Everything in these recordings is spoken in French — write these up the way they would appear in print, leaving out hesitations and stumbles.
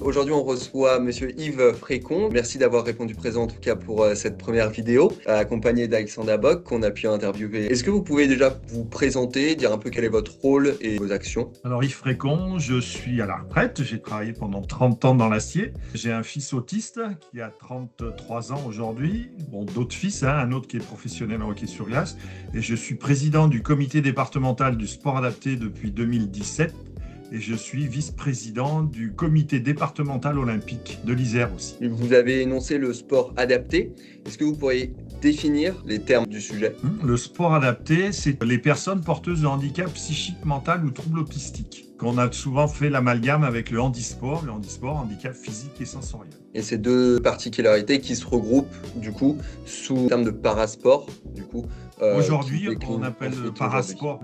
Aujourd'hui, on reçoit Monsieur Yves Frécon. Merci d'avoir répondu présent en tout cas pour cette première vidéo, accompagné d'Alexandra Bock qu'on a pu interviewer. Est-ce que vous pouvez déjà vous présenter, dire un peu quel est votre rôle et vos actions? Alors Yves Frécon, je suis à la retraite, j'ai travaillé pendant 30 ans dans l'acier. J'ai un fils autiste qui a 33 ans aujourd'hui, d'autres fils, un autre qui est professionnel en hockey sur glace. Et je suis président du comité départemental du sport adapté depuis 2017. Et je suis vice-président du comité départemental olympique de l'Isère aussi. Vous avez énoncé le sport adapté. Est-ce que vous pourriez définir les termes du sujet? Le sport adapté, c'est les personnes porteuses de handicap psychique, mental ou troubles autistiques. Qu'on a souvent fait l'amalgame avec le handisport, handicap physique et sensoriel. Et ces deux particularités qui se regroupent du coup sous le terme de parasport, du coup. Aujourd'hui, on appelle parasport.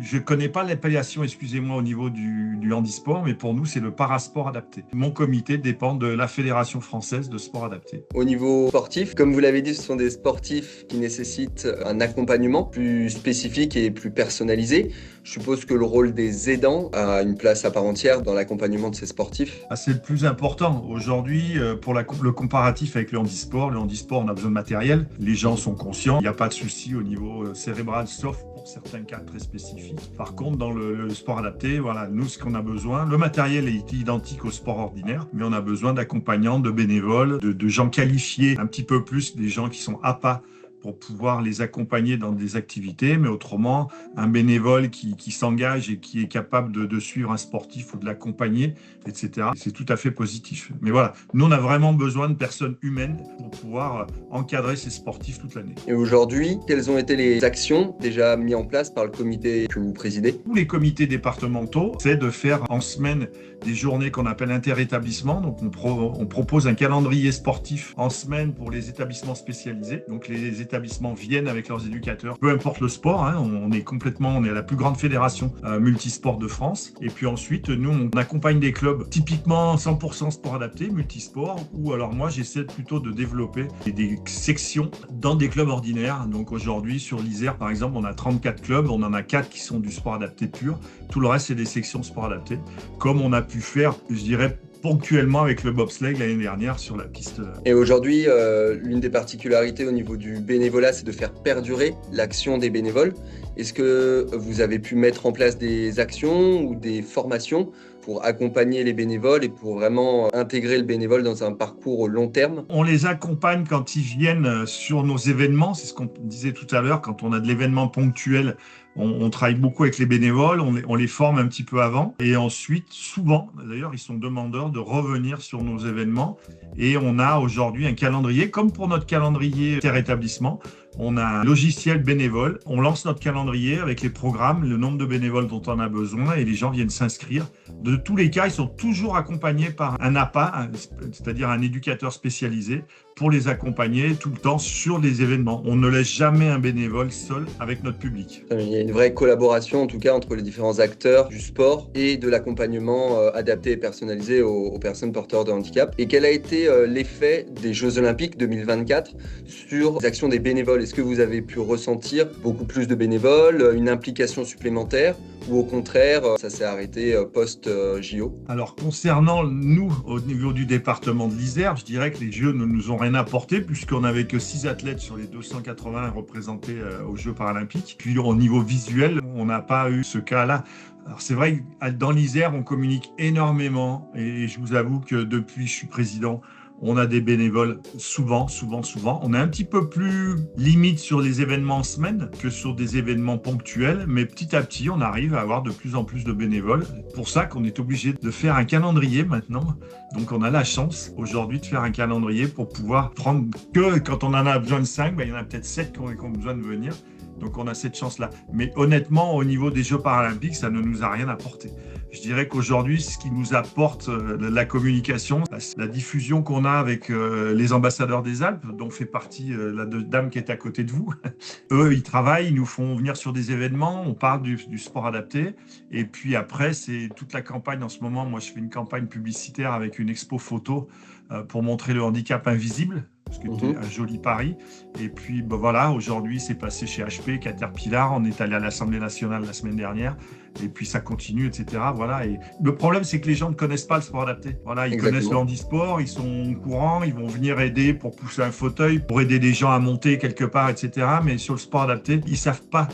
Je ne connais pas l'appellation, excusez-moi, au niveau du handisport, mais pour nous, c'est le parasport adapté. Mon comité dépend de la Fédération française de sport adapté. Au niveau sportif, comme vous l'avez dit, ce sont des sportifs qui nécessitent un accompagnement plus spécifique et plus personnalisé. Je suppose que le rôle des aidants a une place à part entière dans l'accompagnement de ces sportifs. C'est le plus important. Aujourd'hui, pour le comparatif avec le handisport, on a besoin de matériel. Les gens sont conscients. Il n'y a pas de souci au niveau cérébral, sauf pour certains cas très spécifiques. Par contre, dans le sport adapté, voilà, nous, ce qu'on a besoin, le matériel est identique au sport ordinaire, mais on a besoin d'accompagnants, de bénévoles, de gens qualifiés, un petit peu plus des gens qui sont APA, pour pouvoir les accompagner dans des activités, mais autrement, un bénévole qui s'engage et qui est capable de suivre un sportif ou de l'accompagner, etc. C'est tout à fait positif. Mais voilà, nous, on a vraiment besoin de personnes humaines pour pouvoir encadrer ces sportifs toute l'année. Et aujourd'hui, quelles ont été les actions déjà mises en place par le comité que vous présidez? Tous les comités départementaux, c'est de faire en semaine des journées qu'on appelle interétablissements. Donc, on propose un calendrier sportif en semaine pour les établissements spécialisés. Donc, les établissements viennent avec leurs éducateurs, peu importe le sport, on est la plus grande fédération multisport de France. Et puis ensuite, nous, on accompagne des clubs typiquement 100% sport adapté, multisport, ou alors moi, j'essaie plutôt de développer des sections dans des clubs ordinaires. Donc aujourd'hui, sur l'Isère, par exemple, on a 34 clubs, on en a 4 qui sont du sport adapté pur. Tout le reste, c'est des sections sport adapté, comme on a pu faire, je dirais, ponctuellement avec le bobsleigh l'année dernière sur la piste. Et aujourd'hui, l'une des particularités au niveau du bénévolat, c'est de faire perdurer l'action des bénévoles. Est-ce que vous avez pu mettre en place des actions ou des formations pour accompagner les bénévoles et pour vraiment intégrer le bénévole dans un parcours au long terme? On les accompagne quand ils viennent sur nos événements, c'est ce qu'on disait tout à l'heure, quand on a de l'événement ponctuel, on travaille beaucoup avec les bénévoles, on les forme un petit peu avant et ensuite, souvent, d'ailleurs, ils sont demandeurs de revenir sur nos événements et on a aujourd'hui un calendrier, comme pour notre calendrier interétablissement, on a un logiciel bénévole, on lance notre calendrier avec les programmes, le nombre de bénévoles dont on a besoin et les gens viennent s'inscrire. De tous les cas, ils sont toujours accompagnés par un APA, c'est-à-dire un éducateur spécialisé, pour les accompagner tout le temps sur les événements. On ne laisse jamais un bénévole seul avec notre public. Il y a une vraie collaboration en tout cas entre les différents acteurs du sport et de l'accompagnement adapté et personnalisé aux personnes porteurs de handicap. Et quel a été l'effet des Jeux Olympiques 2024 sur les actions des bénévoles? Est-ce que vous avez pu ressentir beaucoup plus de bénévoles, une implication supplémentaire ou au contraire, ça s'est arrêté post-JO? Alors concernant nous, au niveau du département de l'Isère, je dirais que les Jeux ne nous ont rien apporté puisqu'on n'avait que 6 athlètes sur les 280 représentés aux Jeux paralympiques. Puis au niveau visuel, on n'a pas eu ce cas-là. Alors c'est vrai que dans l'Isère, on communique énormément et je vous avoue que depuis que je suis président, on a des bénévoles souvent. On est un petit peu plus limite sur les événements en semaine que sur des événements ponctuels, mais petit à petit, on arrive à avoir de plus en plus de bénévoles. C'est pour ça qu'on est obligé de faire un calendrier maintenant. Donc on a la chance aujourd'hui de faire un calendrier pour pouvoir prendre que quand on en a besoin de 5, il y en a peut-être 7 qui ont besoin de venir. Donc on a cette chance-là. Mais honnêtement, au niveau des Jeux paralympiques, ça ne nous a rien apporté. Je dirais qu'aujourd'hui, ce qui nous apporte la communication, la diffusion qu'on a avec les ambassadeurs des Alpes, dont fait partie la dame qui est à côté de vous. Eux, ils travaillent, ils nous font venir sur des événements, on parle du sport adapté. Et puis après, c'est toute la campagne en ce moment. Moi, je fais une campagne publicitaire avec une expo photo pour montrer le handicap invisible, ce qui était un joli pari. Et puis voilà, aujourd'hui, c'est passé chez HP, Caterpillar. On est allé à l'Assemblée nationale la semaine dernière. et puis ça continue, etc. Voilà. Et le problème, c'est que les gens ne connaissent pas le sport adapté. Voilà, ils Exactement. connaissent le handisport, ils sont au courant, ils vont venir aider pour pousser un fauteuil, pour aider les gens à monter quelque part, etc. Mais sur le sport adapté, ils savent pas.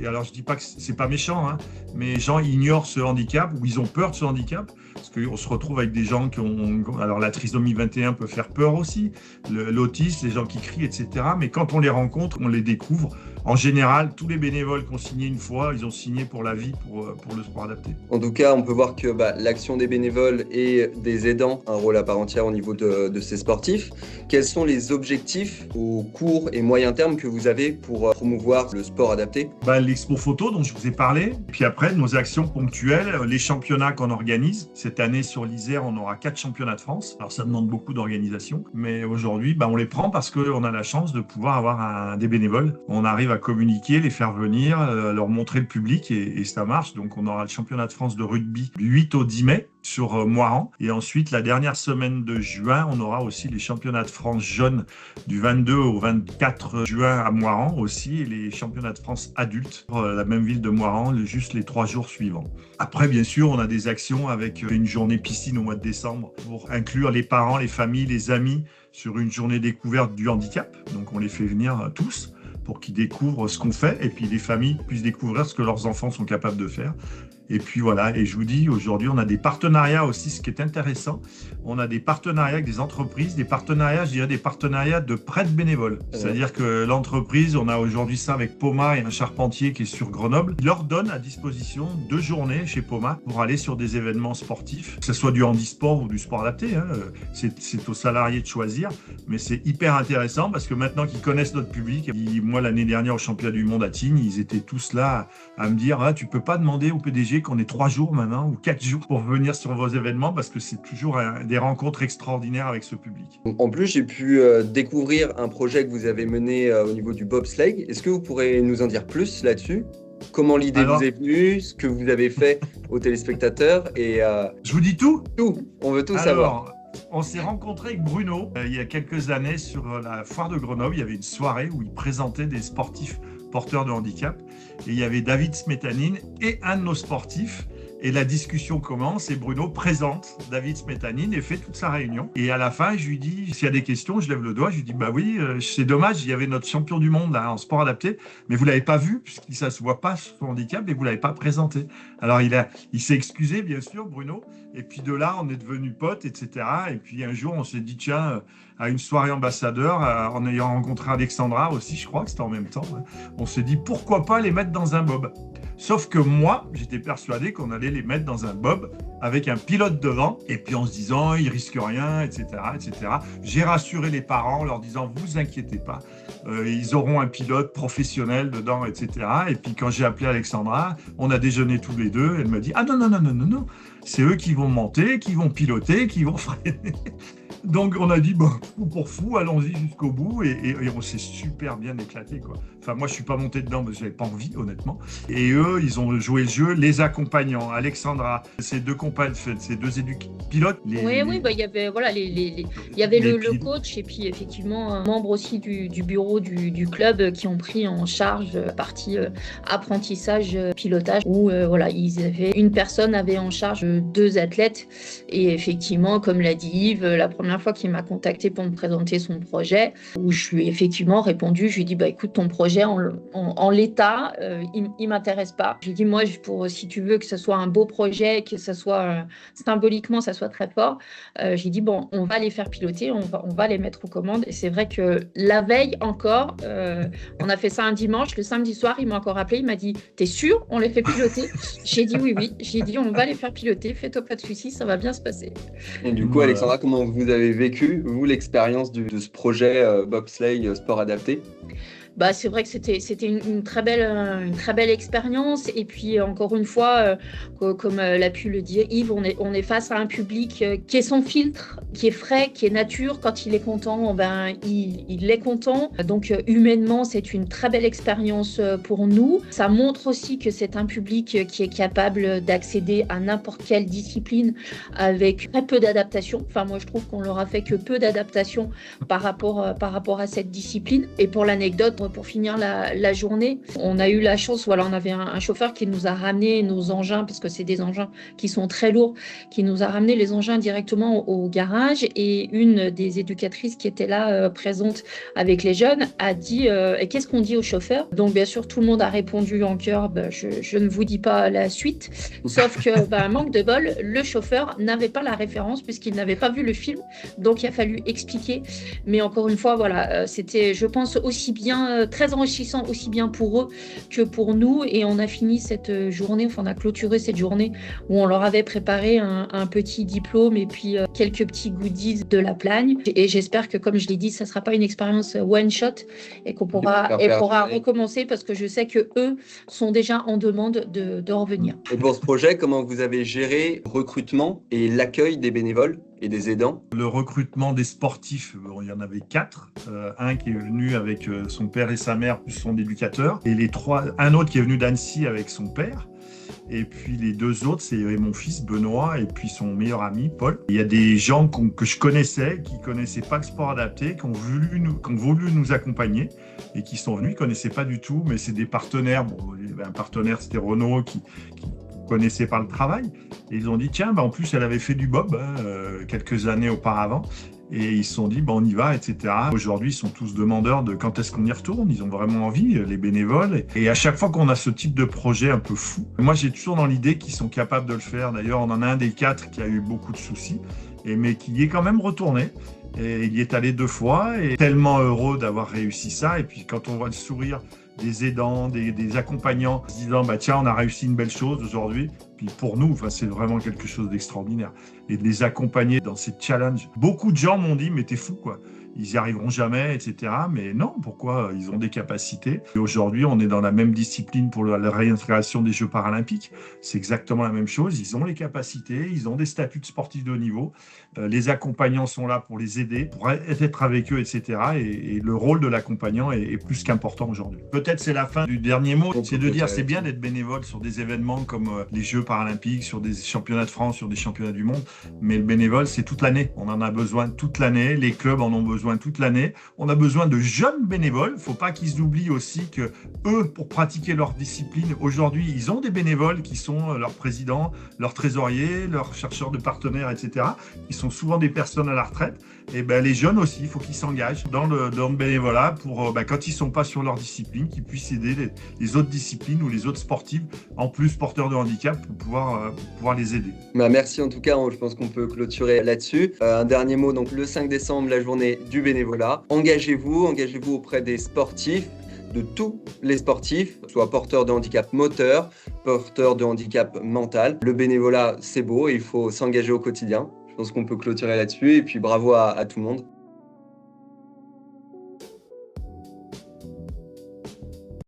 Alors je dis pas que c'est pas méchant, hein, mais les gens ignorent ce handicap ou ils ont peur de ce handicap. Parce qu'on se retrouve avec des gens qui ont... Alors la trisomie 21 peut faire peur aussi, l'autisme, les gens qui crient, etc. Mais quand on les rencontre, on les découvre. En général, tous les bénévoles qui ont signé une fois, ils ont signé pour la vie, pour le sport adapté. En tout cas, on peut voir que l'action des bénévoles et des aidants a un rôle à part entière au niveau de ces sportifs. Quels sont les objectifs au court et moyen terme que vous avez pour promouvoir le sport adapté ? L'expo photo dont je vous ai parlé, puis après nos actions ponctuelles, les championnats qu'on organise. Cette année sur l'Isère, on aura 4 championnats de France. Alors ça demande beaucoup d'organisation, mais aujourd'hui, on les prend parce qu'on a la chance de pouvoir avoir des bénévoles. On arrive à communiquer, les faire venir, leur montrer le public et ça marche. Donc on aura le championnat de France de rugby du 8 au 10 mai sur Moirans. Et ensuite, la dernière semaine de juin, on aura aussi les championnats de France jeunes du 22 au 24 juin à Moirans aussi et les championnats de France adultes pour la même ville de Moirans, juste les 3 jours suivants. Après, bien sûr, on a des actions avec une journée piscine au mois de décembre pour inclure les parents, les familles, les amis sur une journée découverte du handicap. Donc on les fait venir tous pour qu'ils découvrent ce qu'on fait et puis les familles puissent découvrir ce que leurs enfants sont capables de faire. Et puis voilà, et je vous dis, aujourd'hui, on a des partenariats aussi, ce qui est intéressant. On a des partenariats avec des entreprises, des partenariats, je dirais des partenariats de prêt bénévoles. C'est-à-dire que l'entreprise, on a aujourd'hui ça avec Poma et un charpentier qui est sur Grenoble. Il leur donne à disposition 2 journées chez Poma pour aller sur des événements sportifs, que ce soit du handisport ou du sport adapté. Hein. C'est aux salariés de choisir, mais c'est hyper intéressant parce que maintenant qu'ils connaissent notre public, moi l'année dernière au championnat du monde à Tignes, ils étaient tous là à me dire tu peux pas demander au PDG qu'on ait 3 jours maintenant ou 4 jours pour venir sur vos événements parce que c'est toujours des rencontres extraordinaires avec ce public. En plus, j'ai pu découvrir un projet que vous avez mené au niveau du bobsleigh. Est-ce que vous pourrez nous en dire plus là-dessus ? Comment l'idée vous est venue, ce que vous avez fait aux téléspectateurs et je vous dis tout ? Tout, on veut tout savoir. On s'est rencontré avec Bruno il y a quelques années sur la foire de Grenoble. Il y avait une soirée où il présentait des sportifs porteurs de handicap. Et il y avait David Smetanine et un de nos sportifs. Et la discussion commence et Bruno présente David Smetanine et fait toute sa réunion. Et à la fin, je lui dis, s'il y a des questions, je lève le doigt. Je lui dis, oui, c'est dommage, il y avait notre champion du monde là, en sport adapté, mais vous ne l'avez pas vu, puisque ça ne se voit pas sur son handicap et vous ne l'avez pas présenté. Alors il s'est excusé, bien sûr, Bruno. Et puis de là, on est devenus potes, etc. Et puis un jour, on s'est dit, tiens, à une soirée ambassadeur, en ayant rencontré Alexandra aussi, je crois que c'était en même temps, on s'est dit, pourquoi pas les mettre dans un bob ? Sauf que moi, j'étais persuadé qu'on allait les mettre dans un bob avec un pilote devant, et puis en se disant, ils risquent rien, etc., etc. J'ai rassuré les parents en leur disant, vous inquiétez pas, ils auront un pilote professionnel dedans, etc. Et puis quand j'ai appelé Alexandra, on a déjeuné tous les deux, elle m'a dit, ah non, c'est eux qui vont monter, qui vont piloter, qui vont freiner. Donc on a dit, fou pour fou, allons-y jusqu'au bout, et on s'est super bien éclaté, quoi. Enfin, moi, je suis pas monté dedans parce que j'avais pas envie, honnêtement. Et eux, ils ont joué le jeu, les accompagnants, Alexandra, ces 2 compagnes, ces 2 pilotes. Il y avait il y avait le coach et puis effectivement membre aussi du bureau du club qui ont pris en charge la partie apprentissage, pilotage où une personne avait en charge 2 athlètes et effectivement, comme l'a dit Yves, la première fois qu'il m'a contacté pour me présenter son projet, où je lui ai effectivement répondu, je lui ai dit écoute, ton projet en l'état, il m'intéresse pas. J'ai dit moi, si tu veux que ce soit un beau projet, que ce soit symboliquement, ça soit très fort, j'ai dit on va les faire piloter, on va les mettre aux commandes. Et c'est vrai que la veille encore, on a fait ça un dimanche, le samedi soir, il m'a encore appelé, il m'a dit t'es sûr, on les fait piloter? J'ai dit oui, j'ai dit on va les faire piloter, fais-toi pas de soucis, ça va bien se passer. Et du coup, Alexandra, comment vous avez vécu, vous, l'expérience de ce projet bobsleigh sport adapté ? C'est vrai que c'était une très belle expérience. Et puis, encore une fois, comme l'a pu le dire Yves, on est face à un public qui est sans filtre, qui est frais, qui est nature. Quand il est content, il est content. Donc, humainement, c'est une très belle expérience pour nous. Ça montre aussi que c'est un public qui est capable d'accéder à n'importe quelle discipline avec très peu d'adaptation. Enfin, moi, je trouve qu'on leur a fait que peu d'adaptation par rapport à cette discipline. Et pour l'anecdote, pour finir la journée. On a eu la chance, voilà, on avait un chauffeur qui nous a ramené nos engins, parce que c'est des engins qui sont très lourds, qui nous a ramené les engins directement au garage. Et une des éducatrices qui était là, présente avec les jeunes, a dit et qu'est-ce qu'on dit au chauffeur? Donc bien sûr, tout le monde a répondu en chœur, je ne vous dis pas la suite, sauf que manque de bol, le chauffeur n'avait pas la référence puisqu'il n'avait pas vu le film, donc il a fallu expliquer. Mais encore une fois, voilà, c'était, je pense, aussi bien, très enrichissant, aussi bien pour eux que pour nous. Et on a fini cette journée, enfin on a clôturé cette journée où on leur avait préparé un petit diplôme et puis quelques petits goodies de la Plagne. Et j'espère que, comme je l'ai dit, ça ne sera pas une expérience one shot et qu'on pourra recommencer, parce que je sais que eux sont déjà en demande de revenir. Et pour ce projet, comment vous avez géré le recrutement et l'accueil des bénévoles et des aidants? Le recrutement des sportifs, il y en avait 4. Un qui est venu avec son père et sa mère, plus son éducateur. Et un autre qui est venu d'Annecy avec son père. Et puis les 2 autres, c'est mon fils Benoît et puis son meilleur ami Paul. Il y a des gens que je connaissais, qui ne connaissaient pas le sport adapté, qui ont voulu nous accompagner et qui sont venus, ils ne connaissaient pas du tout, mais c'est des partenaires. Bon, un partenaire, c'était Renault, qui connaissait pas le travail. Et ils ont dit, tiens, en plus, elle avait fait du bob quelques années auparavant. Et ils se sont dit, on y va, etc. Aujourd'hui, ils sont tous demandeurs de quand est-ce qu'on y retourne. Ils ont vraiment envie, les bénévoles. Et à chaque fois qu'on a ce type de projet un peu fou, moi, j'ai toujours dans l'idée qu'ils sont capables de le faire. D'ailleurs, on en a un des 4 qui a eu beaucoup de soucis, mais qui y est quand même retourné. Et il y est allé 2 fois et tellement heureux d'avoir réussi ça. Et puis, quand on voit le sourire des aidants, des accompagnants, se disant, tiens, on a réussi une belle chose aujourd'hui. Puis pour nous, c'est vraiment quelque chose d'extraordinaire. Et de les accompagner dans ces challenges. Beaucoup de gens m'ont dit, mais t'es fou, quoi. Ils n'y arriveront jamais, etc. Mais non, pourquoi? Ils ont des capacités. Et aujourd'hui, on est dans la même discipline pour la réintégration des Jeux paralympiques. C'est exactement la même chose. Ils ont les capacités, ils ont des statuts de sportifs de haut niveau. Les accompagnants sont là pour les aider, pour être avec eux, etc. Et le rôle de l'accompagnant est plus qu'important aujourd'hui. Peut-être c'est la fin du dernier mot. C'est de dire, c'est bien d'être bénévole sur des événements comme les Jeux paralympiques, sur des championnats de France, sur des championnats du monde. Mais le bénévole, c'est toute l'année. On en a besoin toute l'année. Les clubs en ont besoin toute l'année. On a besoin de jeunes bénévoles. Il ne faut pas qu'ils oublient aussi que eux, pour pratiquer leur discipline, aujourd'hui, ils ont des bénévoles qui sont leurs présidents, leurs trésoriers, leurs chercheurs de partenaires, etc. Ils sont souvent des personnes à la retraite. Et les jeunes aussi, il faut qu'ils s'engagent dans le bénévolat pour, quand ils ne sont pas sur leur discipline, qu'ils puissent aider les autres disciplines ou les autres sportifs, en plus porteurs de handicap, pour pouvoir les aider. Merci en tout cas, je pense qu'on peut clôturer là-dessus. Un dernier mot, donc le 5 décembre, la journée du bénévolat. Engagez-vous auprès des sportifs, de tous les sportifs, soit porteurs de handicap moteur, porteurs de handicap mental. Le bénévolat, c'est beau et il faut s'engager au quotidien. Je pense qu'on peut clôturer là-dessus et puis bravo à tout le monde.